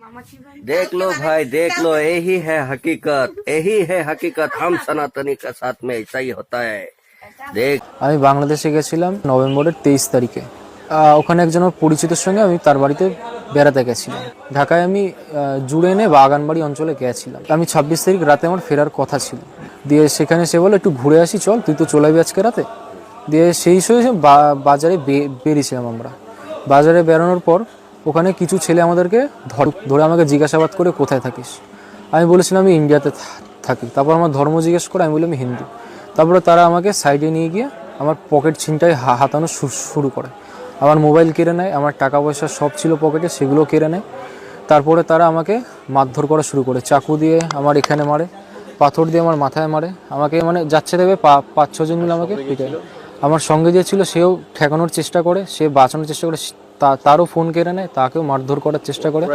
देख लो भाई, देख लो, यही है हकीकत। हम सनातनी का साथ में ऐसा ही होता है। देख, আমি বাংলাদেশে গেছিলাম নভেম্বরের 23 তারিখে। ওখানে একজন আমার পরিচিতের সঙ্গে আমি তার বাড়িতে বেড়াতে গেছিলাম। ঢাকায় আমি জুড়েনে বা আগানবাড়ি অঞ্চলে গেছিলাম। আমি 26 তারিখ রাতে আমার ফেরার কথা ছিল। দিয়ে সেখানে সে বলে একটু ঘুরে আসি, চল, তুই তো চলে যাবি আজকে রাতে। দিয়ে সেই হিসেবে বাজারে বেরিয়েছিলাম আমরা। বাজারে বেরোনোর পর ওখানে কিছু ছেলে আমাদেরকে ধরে আমাকে জিজ্ঞাসাবাদ করে কোথায় থাকিস। আমি বলেছিলাম আমি ইন্ডিয়াতে থাকি। তারপর আমার ধর্ম জিজ্ঞেস করে, আমি বললাম আমি হিন্দু। তারপরে তারা আমাকে সাইডে নিয়ে গিয়ে আমার পকেট ছিনটাই হাতানো শুরু করে। আমার মোবাইল কেড়ে নেয়, আমার টাকা পয়সা সব ছিল পকেটে, সেগুলো কেড়ে নেয়। তারপরে তারা আমাকে মারধর করা শুরু করে, চাকু দিয়ে আমার এখানে মারে, পাথর দিয়ে আমার মাথায় মারে। আমাকে মানে যাচ্ছে দেবে 5-6 জন মিলে আমাকে পিটায়। আমার সঙ্গে যে ছিল সেও ঠেকানোর চেষ্টা করে, সে বাঁচানোর চেষ্টা করে, তারও ফোন কেড়ে নেয়, তাকেও মারধর করার চেষ্টা করে।